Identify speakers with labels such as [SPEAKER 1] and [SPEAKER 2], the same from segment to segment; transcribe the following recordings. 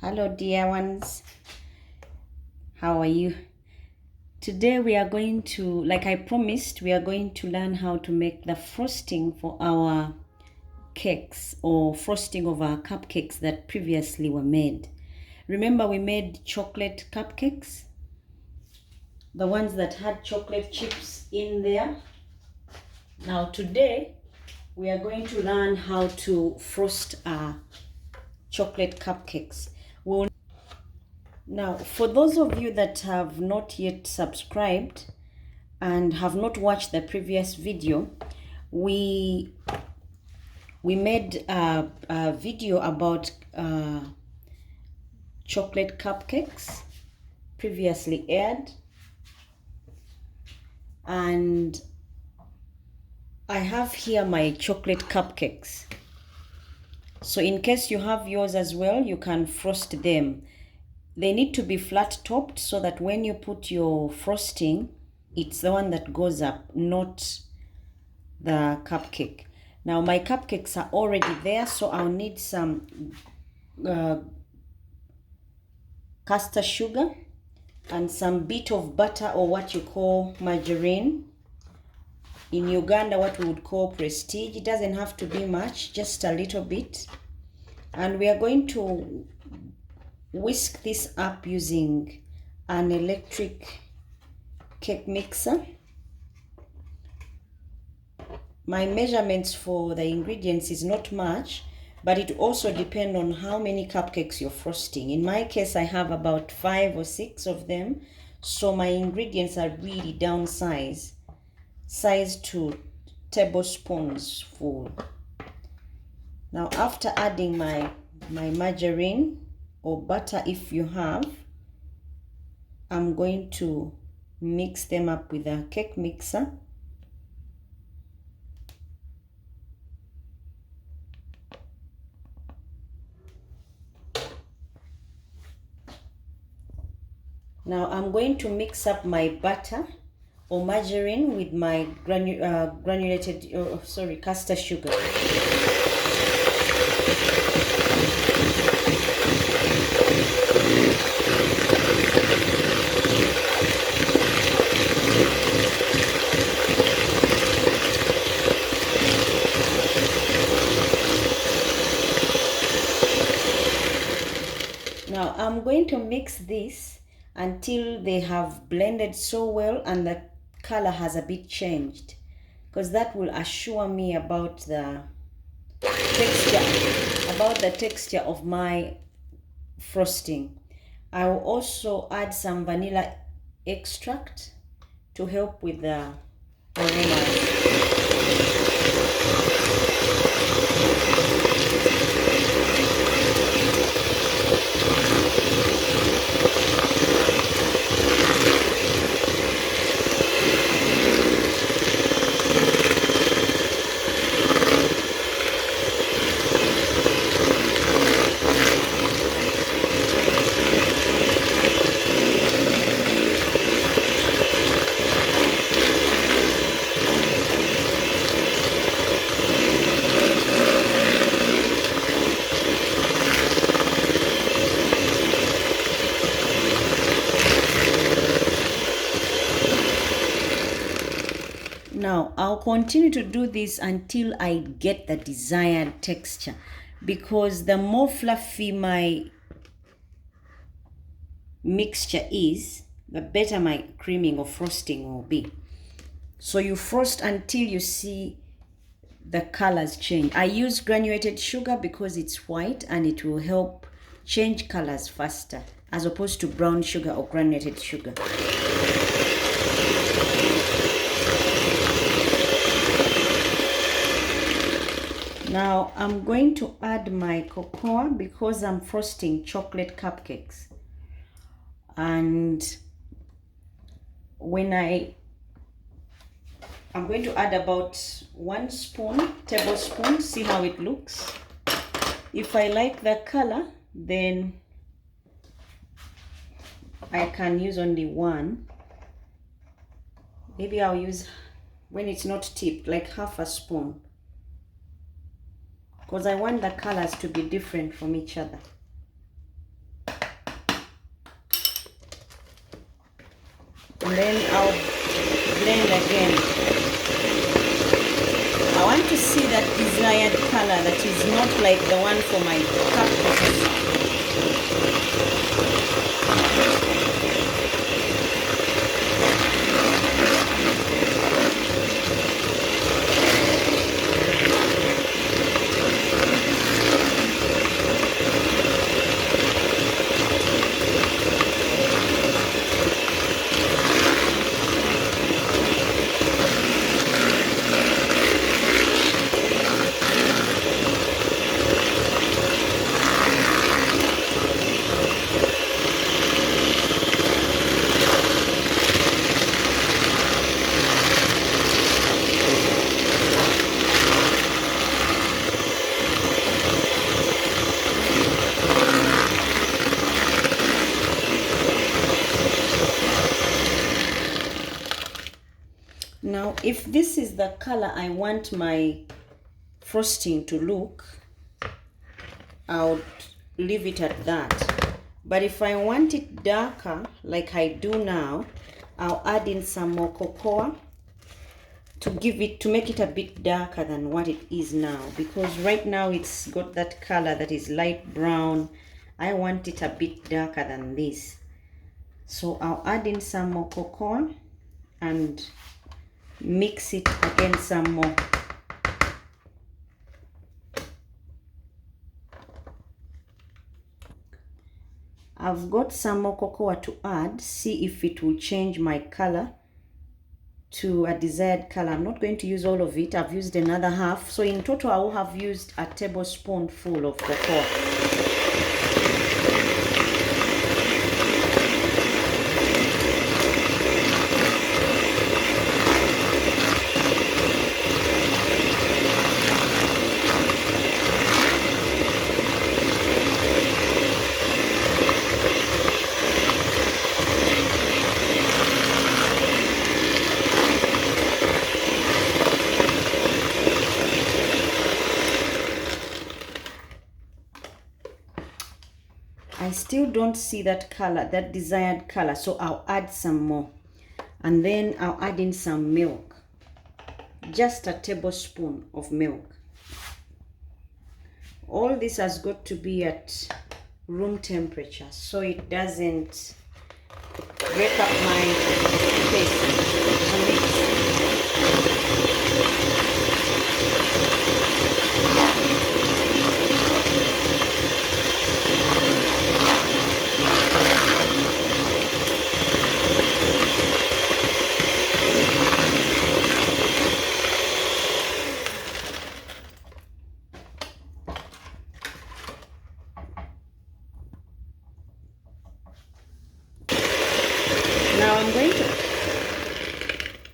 [SPEAKER 1] Hello dear ones, how are you? Today we are going to, like I promised, we are going to learn how to make the frosting for our cakes or frosting of our cupcakes that previously were made. Remember we made chocolate cupcakes? The ones that had chocolate chips in there. Now today we are going to learn how to frost our chocolate cupcakes. Now, for those of you that have not yet subscribed and have not watched the previous video, we made a video about chocolate cupcakes, previously aired, and I have here my chocolate cupcakes. So in case you have yours as well, you can frost them. They need to be flat topped so that when you put your frosting, it's the one that goes up, not the cupcake. Now my cupcakes are already there, so I'll need some caster sugar and some bit of butter, or what you call margarine. In Uganda, what we would call prestige. It doesn't have to be much, just a little bit. And we are going to whisk this up using an electric cake mixer. My measurements for the ingredients is not much, but it also depends on how many cupcakes you're frosting. In my case, I have about 5 or 6 of them, so my ingredients are really downsized, sized to tablespoons full. Now after adding my margarine or butter, if you have, I'm going to mix them up with a cake mixer. Now I'm going to mix up my butter or margarine with my caster sugar. Now I'm going to mix this until they have blended so well and the color has a bit changed, because that will assure me about the texture of my frosting. I will also add some vanilla extract to help with the aroma. Now I'll continue to do this until I get the desired texture, because the more fluffy my mixture is, the better my creaming or frosting will be. So you frost until you see the colors change. I use granulated sugar because it's white and it will help change colors faster, as opposed to brown sugar or granulated sugar. Now I'm going to add my cocoa because I'm frosting chocolate cupcakes. And I'm going to add about 1 tablespoon, see how it looks. If I like the color, then I can use only 1. Maybe I'll use, when it's not tipped, like half a spoon, because I want the colors to be different from each other. and then I'll blend again. I want to see that desired color that is not like the one for my cupcakes. Now, if this is the color I want my frosting to look, I'll leave it at that. But if I want it darker, like I do now, I'll add in some more cocoa to make it a bit darker than what it is now, because right now it's got that color that is light brown. I want it a bit darker than this. So I'll add in some more cocoa and mix it again some more. I've got some more cocoa to add, see if it will change my color to a desired color. I'm not going to use all of it, I've used another half. So in total I will have used a tablespoonful of cocoa. I still don't see that color, that desired color, so I'll add some more. And then I'll add in some milk, just a tablespoon of milk. All this has got to be at room temperature so it doesn't break up my paste. Now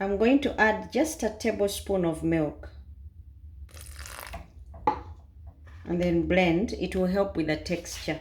[SPEAKER 1] I'm going to add just a tablespoon of milk and then blend. It will help with the texture.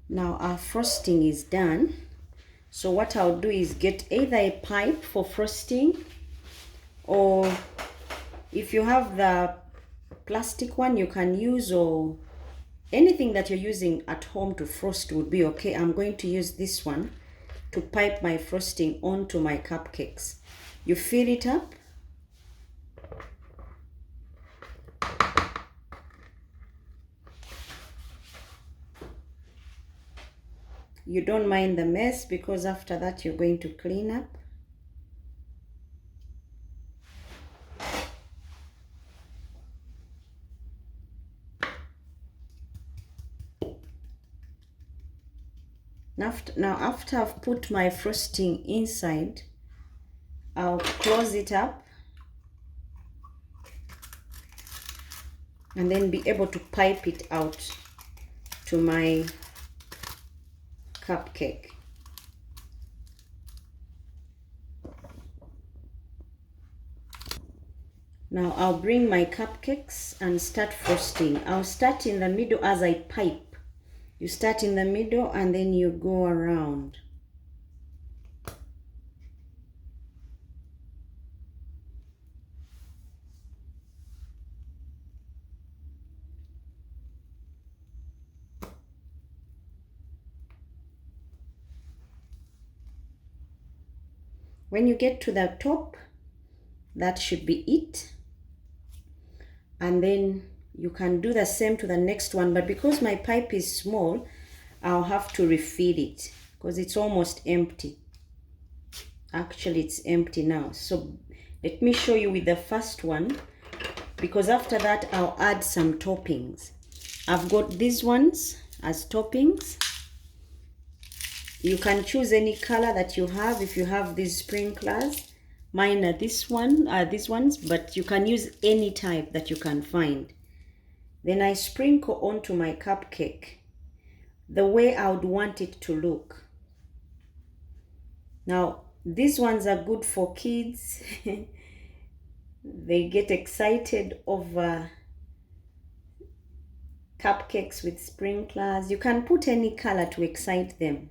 [SPEAKER 1] Now our frosting is done. So what I'll do is get either a pipe for frosting, or if you have the plastic one you can use, or anything that you're using at home to frost would be okay. I'm going to use this one to pipe my frosting onto my cupcakes. You fill it up. You don't mind the mess because after that you're going to clean up. Now after I've put my frosting inside, I'll close it up and then be able to pipe it out to my cupcake. Now I'll bring my cupcakes and start frosting. I'll start in the middle as I pipe. You start in the middle and then you go around. When you get to the top, that should be it. And then you can do the same to the next one, but because my pipe is small, I'll have to refill it because it's almost empty. Actually, it's empty now. So let me show you with the first one, because after that I'll add some toppings. I've got these ones as toppings. You can choose any color that you have. If you have these sprinklers, mine are these ones, but you can use any type that you can find. Then I sprinkle onto my cupcake the way I would want it to look. Now these ones are good for kids. They get excited over cupcakes with sprinklers. You can put any color to excite them.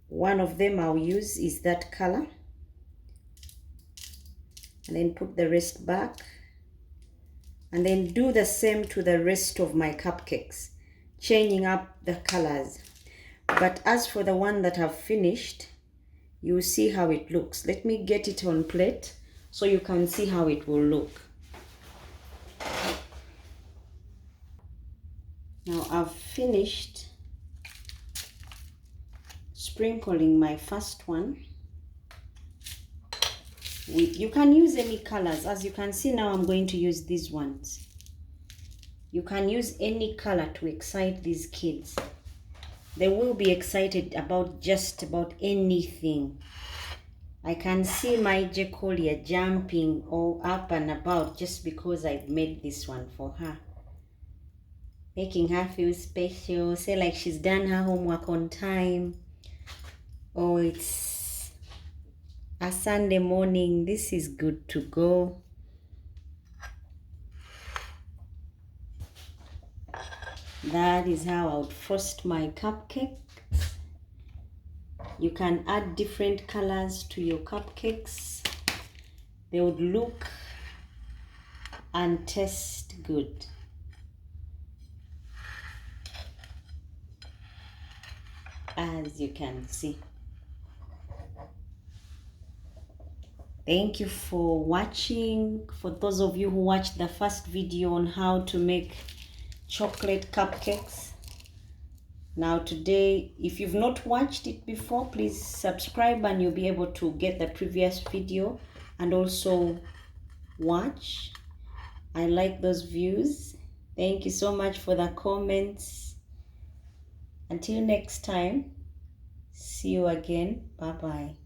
[SPEAKER 1] One of them I'll use is that color. And then put the rest back. And then do the same to the rest of my cupcakes, changing up the colors. But as for the one that I've finished, you will see how it looks. Let me get it on plate so you can see how it will look. Now I've finished sprinkling my first one with, you can use any colors. As you can see now, I'm going to use these ones. You can use any color to excite these kids. They will be excited about just about anything. I can see my Jecolia jumping all up and about just because I've made this one for her. Making her feel special, say like she's done her homework on time. Oh, it's a Sunday morning. This is good to go. That is how I would frost my cupcakes. You can add different colors to your cupcakes. They would look and taste good. As you can see. Thank you for watching. For those of you who watched the first video on how to make chocolate cupcakes. Now today, if you've not watched it before, please subscribe and you'll be able to get the previous video and also watch. I like those views. Thank you so much for the comments. Until next time, see you again. Bye-bye.